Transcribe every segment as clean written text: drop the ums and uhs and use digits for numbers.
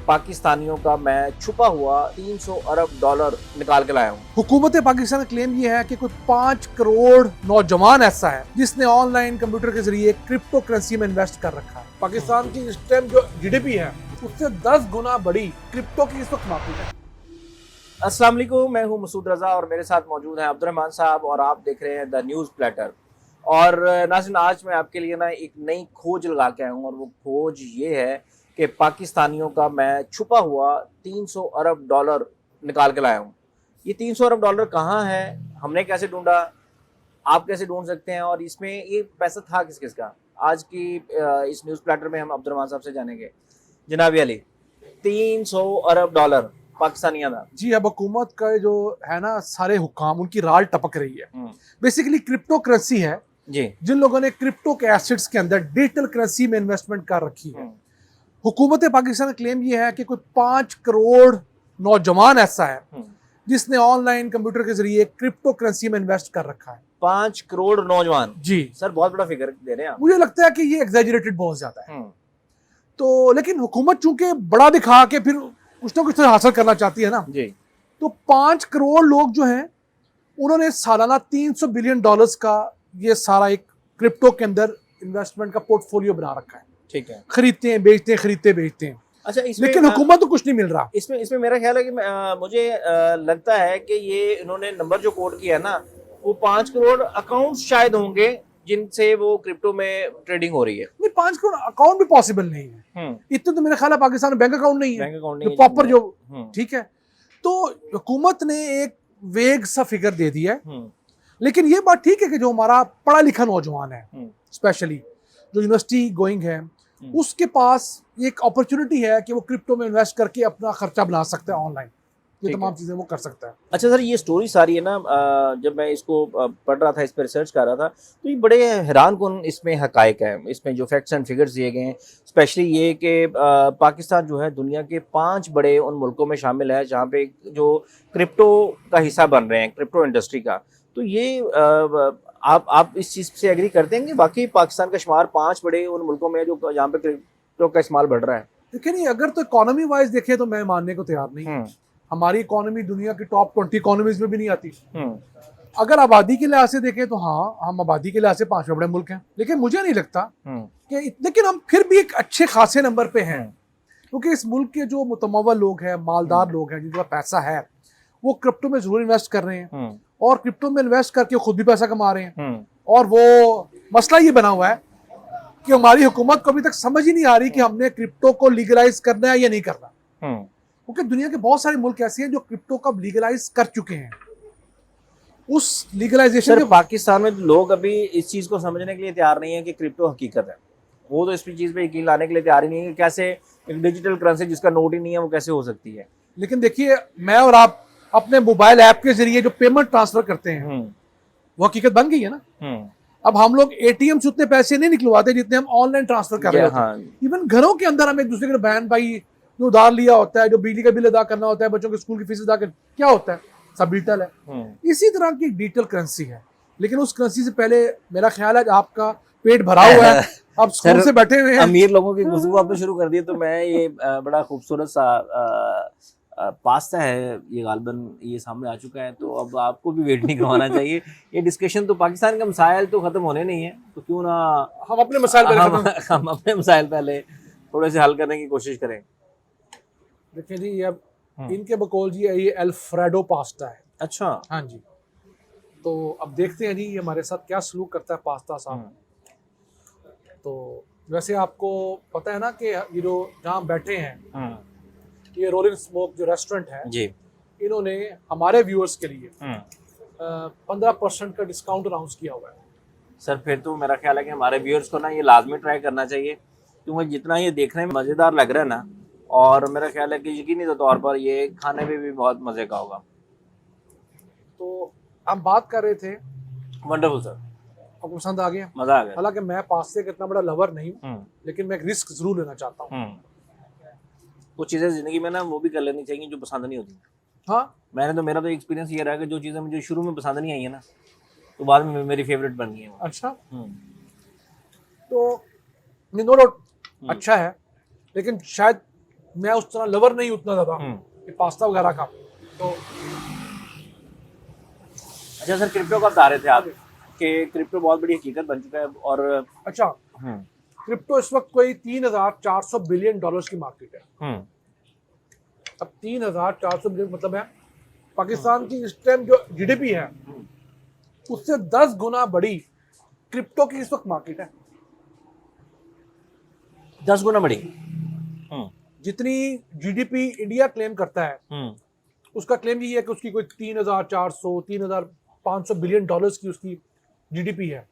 पाकिस्तानियों का मैं छुपा हुआ 300 अरब डॉलर निकाल के लाया हूँ। हुकूमत पाकिस्तान का क्लेम ये है कि कोई 5 करोड़ नौजवान ऐसा है जिसने ऑनलाइन कंप्यूटर के जरिए क्रिप्टो करेंसी में इन्वेस्ट कर रखा है। पाकिस्तान की इस टाइम जो जीडीपी है उससे 10 गुना बड़ी क्रिप्टो की इस वक्त मार्केट है। अस्सलाम वालेकुम, मैं हूँ मसूद रजा और मेरे साथ मौजूद हैं अब्दुर्रहमान साहब और आप देख रहे हैं द न्यूज़ प्लेटर। और नाज़रीन, आज मैं आपके लिए ना एक नई खोज लगा के आया हूँ और वो खोज ये है कि पाकिस्तानियों का मैं छुपा हुआ 300 अरब डॉलर निकाल के लाया हूँ। ये 300 अरब डॉलर कहाँ है, हमने कैसे ढूंढा, आप कैसे ढूंढ सकते हैं और इसमें ये पैसा था किस किस का, आज की इस न्यूज़ प्लेटर में हम अब्दुर्रहमान साहब से जानेंगे। जनाब अली, 300 अरब डॉलर पाकिस्तानिया था जी, अब हुकूमत का जो है ना, सारे हुकाम उनकी राल टपक रही है। बेसिकली क्रिप्टो करेंसी है जी। जिन लोगों ने क्रिप्टो के एसेट्स के अंदर डिजिटल करेंसी में इन्वेस्टमेंट कर रखी है। हुकूमत पाकिस्तान का क्लेम ये है कि कोई 5 करोड़ नौजवान ऐसा है जिसने ऑनलाइन कंप्यूटर के जरिए क्रिप्टो करेंसी में इन्वेस्ट कर रखा है। 5 करोड़ नौजवान? जी सर, बहुत बड़ा फिगर दे रहे हैं आप। मुझे लगता है कि ये एग्जैजरेटेड बहुत ज्यादा है। तो लेकिन हुकूमत चूंकि बड़ा दिखा के फिर कुछ ना कुछ तो हासिल करना चाहती है ना जी। तो 5 करोड़ लोग जो हैं उन्होंने सालाना 300 बिलियन डॉलर्स का ये सारा एक क्रिप्टो के अंदर इन्वेस्टमेंट का पोर्टफोलियो बना रखा है। ठीक है। खरीदते हैं, बेचते हैं, खरीदते बेचते हैं। अच्छा, इसमें लेकिन हुकूमत को कुछ नहीं मिल रहा। इसमें मेरा ख्याल है कि मुझे लगता है कि ये इन्होंने नंबर जो कोड किया है ना, वो 5 करोड़ अकाउंट शायद होंगे जिनसे वो क्रिप्टो में ट्रेडिंग हो रही है। नहीं, 5 करोड़ अकाउंट भी पॉसिबल नहीं है। इतने तो मेरा ख्याल है पाकिस्तान में बैंक अकाउंट नहीं है। बैंक अकाउंट नहीं है प्रॉपर जो ठीक है। तो हुकूमत ने एक वेग सा फिगर दे दिया है। लेकिन ये बात ठीक है कि जो हमारा पढ़ा लिखा नौजवान है, स्पेशली जो यूनिवर्सिटी गोइंग है, उसके पास एक अपॉर्चुनिटी है कि वो क्रिप्टो में इन्वेस्ट करके अपना खर्चा बना सकता है ऑनलाइन। ये तमाम चीजें वो कर सकता है। अच्छा सर, ये स्टोरी सारी है ना, जब मैं इसको पढ़ रहा था, इस पर रिसर्च कर रहा था, तो ये बड़े हैरान कुन इसमें हकायक है। इसमें जो फैक्ट्स एंड फिगर्स दिए गए हैं, स्पेशली ये कि पाकिस्तान जो है दुनिया के 5 बड़े उन मुल्कों में शामिल है जहाँ पे जो क्रिप्टो का हिस्सा बन रहे हैं, क्रिप्टो इंडस्ट्री का। तो ये आप इस चीज़ से एग्री करते हैं कि वाकई पाकिस्तान का शुमार 5 बड़े उन मुल्कों में है जो यहाँ पे क्रिप्टो का इस्तेमाल बढ़ रहा है? देखिए, नहीं, अगर तो इकोनॉमी वाइज देखें तो मैं मानने को तैयार नहीं। हमारी इकोनॉमी दुनिया की टॉप 20 इकोनॉमीज में भी नहीं आती। अगर आबादी के लिहाज से देखें तो हाँ, हम आबादी के लिहाज से 5वें बड़े मुल्क हैं। लेकिन मुझे नहीं लगता कि लेकिन हम फिर भी एक अच्छे खासे नंबर पे हैं, क्योंकि इस मुल्क के जो मुतमव्वल लोग हैं, मालदार लोग हैं, जिनका पैसा है, वो क्रिप्टो में जरूर इन्वेस्ट कर रहे हैं और क्रिप्टो में इन्वेस्ट करके खुद भी पैसा कमा रहे हैं। और वो मसला ये बना हुआ है कि हमारी हुकूमत को अभी तक समझ ही नहीं आ रही कि हमने क्रिप्टो को लीगलाइज करना है या नहीं करना। क्योंकि दुनिया के बहुत सारे मुल्क ऐसे हैं जो क्रिप्टो का लीगलाइज कर चुके हैं। उस लीगलाइजेशन पाकिस्तान में लोग अभी इस चीज को समझने के लिए तैयार नहीं है कि क्रिप्टो हकीकत है। वो तो इस चीज पे यकीन लाने के लिए तैयार ही नहीं है कि कैसे एक डिजिटल करेंसी जिसका नोट ही नहीं है वो कैसे हो सकती है। लेकिन देखिए, मैं और आप अपने मोबाइल ऐप के जरिए जो पेमेंट ट्रांसफर करते हैं वो हकीकत बन गई है ना। अब हम लोग एटीएम से उतने पैसे नहीं निकलवाते जितने हम ऑनलाइन ट्रांसफर कर रहे हैं। इवन घरों के अंदर हम एक दूसरे के बहन भाई जो उधार लिया होता है, जो बिजली का बिल अदा करना होता है, बच्चों के स्कूल की फीस अदा करना, क्या होता है, सब डिजिटल है। इसी तरह की डिजिटल करेंसी है। लेकिन उस करेंसी से पहले मेरा ख्याल है आपका पेट भरा हुआ है, आप स्कूल से बैठे हुए हैं। अमीर लोगों की गुफ्तगू आपने शुरू कर दी, तो मैं ये बड़ा खूबसूरत सा पास्ता है, ये गालबन ये सामने आ चुका है, तो अब आपको भी वेट नहीं करवाना चाहिए। ये डिस्कशन तो पाकिस्तान का मसाइल तो ख़त्म होने नहीं है, तो क्यों ना हम अपने मसाइल हम अपने मसाइल पहले थोड़े से हल करने की कोशिश करें। देखिए जी, अब इनके बकौल जी ये अल्फ्रेडो पास्ता है। अच्छा, हाँ जी। तो अब देखते हैं जी ये हमारे साथ क्या सलूक करता है पास्ता साहब। तो वैसे आपको पता है ना कि ये जो जहाँ बैठे हैं, ये रोलिंग स्मोक जो रेस्टोरेंट है जी, इन्होंने हमारे व्यूअर्स के लिए 15% का डिस्काउंट अनाउंस किया हुआ है। सर, फिर तो मेरा ख्याल है कि हमारे व्यूअर्स को ना ये लाजमी ट्राई करना चाहिए, क्योंकि जितना ये देखने में मज़ेदार लग रहा है ना, और मेरा ख्याल है कि यकीनी तौर पर ये खाने में भी बहुत मज़े का होगा। तो हम बात कर रहे थे। वंडरफुल सर, आपको पसंद आ गया? मज़ा आ गया। हालांकि मैं पास्ते का इतना बड़ा लवर नहीं हूँ, लेकिन मैं एक रिस्क जरूर लेना चाहता हूँ। कुछ चीज़ें ज़िंदगी में ना वो भी कर लेनी चाहिए जो पसंद नहीं होती। हाँ, मेरा तो एक्सपीरियंस ये रहा कि जो चीज़ें मुझे शुरू में पसंद नहीं आई है ना, तो बाद में मेरी फेवरेट बन गई है। अच्छा, तो नो डाउट अच्छा है, लेकिन शायद मैं उस तरह लवर नहीं उतना ज्यादा कि पास्ता वगैरह का। तो अच्छा सर, क्रिप्टो कब बता रहे थे आप कि क्रिप्टो बहुत बड़ी हकीकत बन चुका है? और अच्छा, क्रिप्टो इस वक्त कोई 3,400 बिलियन डॉलर्स की मार्केट है। अब 3,400 बिलियन मतलब है पाकिस्तान की इस टाइम जो जीडीपी है उससे 10 गुना बड़ी क्रिप्टो की इस वक्त मार्केट है। 10 गुना बड़ी। जितनी जीडीपी इंडिया क्लेम करता है उसका क्लेम यही है कि उसकी कोई 3,400 3,500 बिलियन डॉलर्स की उसकी जीडीपी है।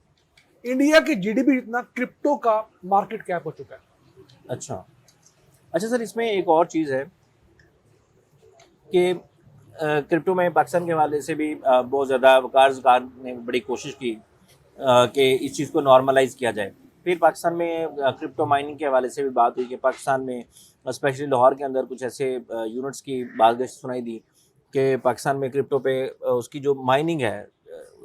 इंडिया की जीडीपी जितना क्रिप्टो का मार्केट कैप हो चुका है। अच्छा अच्छा सर, इसमें एक और चीज़ है कि क्रिप्टो में पाकिस्तान के हवाले से भी बहुत ज़्यादा वकार ज़कार ने बड़ी कोशिश की कि इस चीज़ को नॉर्मलाइज किया जाए। फिर पाकिस्तान में क्रिप्टो माइनिंग के हवाले से भी बात हुई कि पाकिस्तान में स्पेशली लाहौर के अंदर कुछ ऐसे यूनिट्स की बात सुनाई दी कि पाकिस्तान में क्रिप्टो पे उसकी जो माइनिंग है,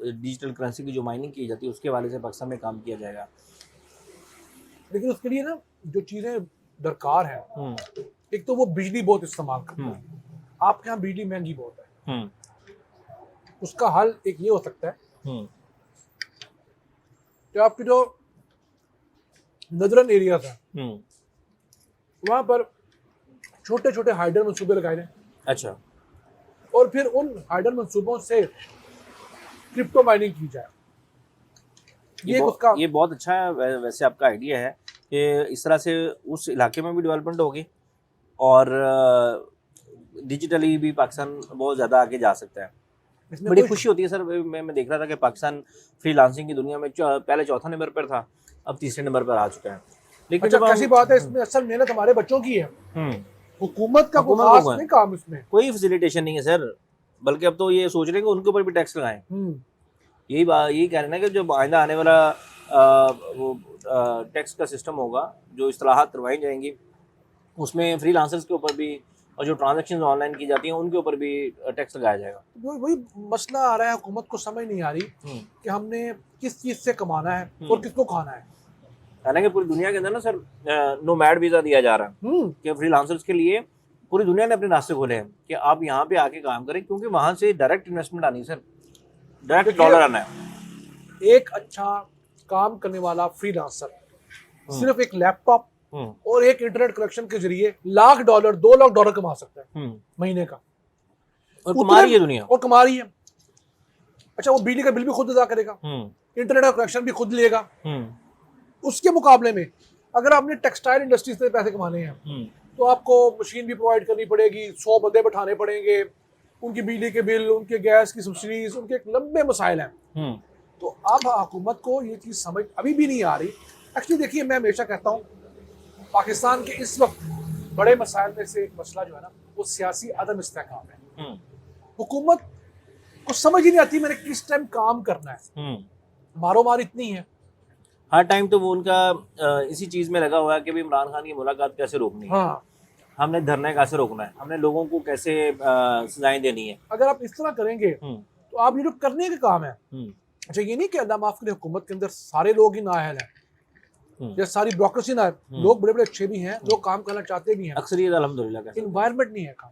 डिजिटल करेंसी की जो माइनिंग की जाती है उसके हवाले से पाकिस्तान में काम किया जाएगा। लेकिन उसके लिए ना जो चीज़ें दरकार है, एक तो वो बिजली बहुत इस्तेमाल करता है। आपके यहाँ बिजली महंगी बहुत है। उसका हल एक ये हो सकता है कि आपके जो नदरन एरियाज हैं वहां पर छोटे छोटे हाइडल मंसूबे लगाए जाएं। अच्छा। और फिर उन हाइडल मंसूबों से क्रिप्टो माइनिंग की जाए। ये बहुत अच्छा है वैसे आपका आइडिया है कि इस तरह से उस इलाके में भी डेवलपमेंट होगी और डिजिटली भी पाकिस्तान बहुत ज़्यादा आगे जा सकता है। बड़ी खुशी होती है सर। मैं देख रहा था कि पाकिस्तान फ्रीलांसिंग की दुनिया में पहले चौथा नंबर पर था, अब तीसरे नंबर पर आ चुका है। लेकिन अच्छा, कैसी बात है, इसमें असल मेहनत हमारे बच्चों की है। हुकूमत का कोई खास नहीं काम इसमें, कोई फैसिलिटेशन नहीं है सर, बल्कि अब तो ये सोच रहे हैं कि उनके ऊपर भी टैक्स लगाएं। यही कह रहे हैं ना कि जो आइंदा आने वाला वो टैक्स का सिस्टम होगा, जो इस्लाहात करवाई जाएंगी उसमें फ्रीलांसर्स के ऊपर भी और जो ट्रांजैक्शंस ऑनलाइन की जाती हैं उनके ऊपर भी टैक्स लगाया जाएगा। वही मसला आ रहा है, हुकूमत को समझ नहीं आ रही कि हमने किस चीज़ से कमाना है और किसको खाना है। हालांकि पूरी दुनिया के अंदर ना सर नोमैड वीज़ा दिया जा रहा है कि फ्रीलांसर्स के लिए पूरी दुनिया ने अपने रास्ते खोले हैं कि आप यहाँ पे आके काम करें, क्योंकि वहाँ से डायरेक्ट इन्वेस्टमेंट आनी है सर, डायरेक्ट डॉलर आना है। एक अच्छा काम करने वाला फ्रीलांसर सिर्फ एक लैपटॉप और एक इंटरनेट कनेक्शन के जरिए $1,00,000 $2,00,000 कमा सकता है महीने का। और कमा रही है दुनिया, और कमा रही है। अच्छा, वो बिजली का बिल भी खुद अदा करेगा, इंटरनेट का कनेक्शन भी खुद लेगा। उसके मुकाबले में अगर आपने टेक्सटाइल इंडस्ट्री से पैसे कमाने हैं तो आपको मशीन भी प्रोवाइड करनी पड़ेगी, 100 बंदे बैठाने पड़ेंगे, उनकी बिजली के बिल, उनके गैस की सब्सिडीज, उनके एक लंबे मसाइल हैं। तो अब हुकूमत को ये चीज़ समझ अभी भी नहीं आ रही। एक्चुअली देखिए, मैं हमेशा कहता हूँ पाकिस्तान के इस वक्त बड़े मसाइल में से एक मसला जो है ना वो सियासी अदम इस्तेहकाम है। हुकूमत को समझ ही नहीं आती मैंने किस टाइम काम करना है। मारो मार इतनी है, हर टाइम तो वो उनका इसी चीज़ में लगा हुआ है कि भी इमरान खान की मुलाकात कैसे रोकनी है, हमने धरने कैसे रोकना है, हमने लोगों को कैसे सजाएं देनी है। अगर आप इस तरह करेंगे तो आप ये जो करने का काम है, अच्छा ये नहीं कि अल्लाह माफ करे हुकूमत के अंदर सारे लोग ही नाअहल हैं या सारी ब्यूरोक्रेसी ना है, लोग बड़े बड़े अच्छे भी हैं जो काम करना चाहते भी हैं, अक्सरियत अल्हम्दुलिल्लाह। इन्वायरमेंट नहीं है काम।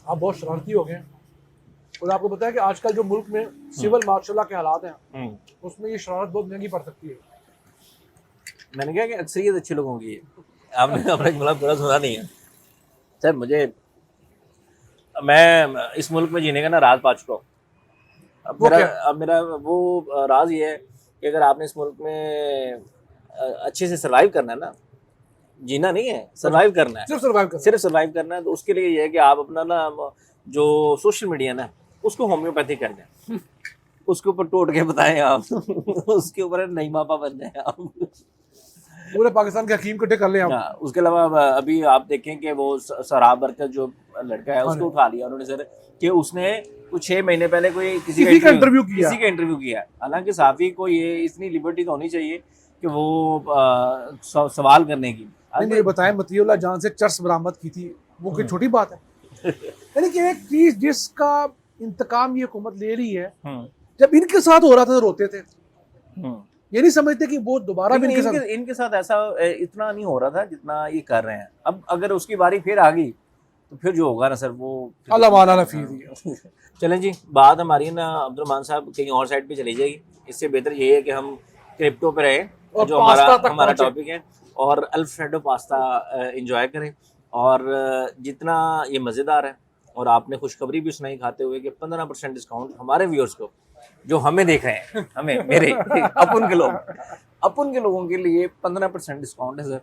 आप बहुत शरारती हो गए और आपको पता है कि आजकल जो मुल्क में सिविल मार्शल के हालात हैं उसमें ये शरारत बहुत महंगी पड़ सकती है। मैंने कहा कि अक्सरियत अच्छे लोगों की है, आपने अपना जुमला पूरा सुना नहीं है सर। मैं इस मुल्क में जीने का ना राज पा चुका हूँ। अब मेरा वो राज ये है कि अगर आपने इस मुल्क में अच्छे से सर्वाइव करना है ना, जीना नहीं है, सर्वाइव करना है, सिर्फ सर्वाइव करना है, तो उसके लिए ये है कि आप अपना ना जो सोशल मीडिया ना उसको होम्योपैथी कर दें, उसके ऊपर टोट के बताएं आप उसके ऊपर नई मापा बन जाए आप, पूरे पाकिस्तान के हकीम इकट्ठे कर ले आप। उसके अलावा अभी आप देखें कि वो सराब बरकत जो लड़का है उसको उठा लिया उन्होंने सर कि उसने कुछ 6 महीने पहले कोई किसी का इंटरव्यू किया। हालांकि साफी को ये इतनी लिबर्टी तो होनी चाहिए कि वो सवाल करने की। मुझे बताएं, मतीउल्लाह जान से चर्स बरामद की थी, वो कोई छोटी बात है? यानी कि एक चीज जिसका इंतकाम ये हुकूमत ले रही है, जब इनके साथ हो रहा था तो रोते थे, ये नहीं समझते कि वो दोबारा भी लेकिन इनके इनके साथ ऐसा इतना नहीं हो रहा था जितना ये कर रहे हैं। अब अगर उसकी बारी फिर आ गई तो फिर जो होगा ना सर वो साथ अल्लाह माना नफीज। चलें जी, बात हमारी ना अब्दुर्रहमान साहब कहीं और साइड पे चली जाएगी। इससे बेहतर ये है कि हम क्रिप्टो पे रहे और जो पास्ता तक हमारा पहुंचे। टॉपिक है, और अल्फ्रेडो पास्ता एंजॉय करें। और जितना ये मज़ेदार है, और आपने खुशखबरी भी सुनाई खाते हुए कि 15% डिस्काउंट हमारे व्यूअर्स को जो हमें देख रहे हैं, हमें मेरे अपन के लोगों के लिए 15% डिस्काउंट है सर।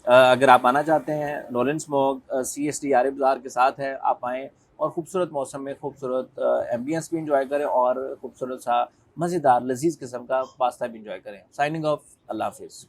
अगर आप आना चाहते हैं, लॉरेंस मॉग CST आरिफ बाजार के साथ है, आप आएँ और खूबसूरत मौसम में खूबसूरत एम्बियंस भी इंजॉय करें और खूबसूरत सा मज़ेदार लजीज किस्म का पास्ता भी इंजॉय करें। साइनिंग ऑफ, अल्लाह हाफिज़।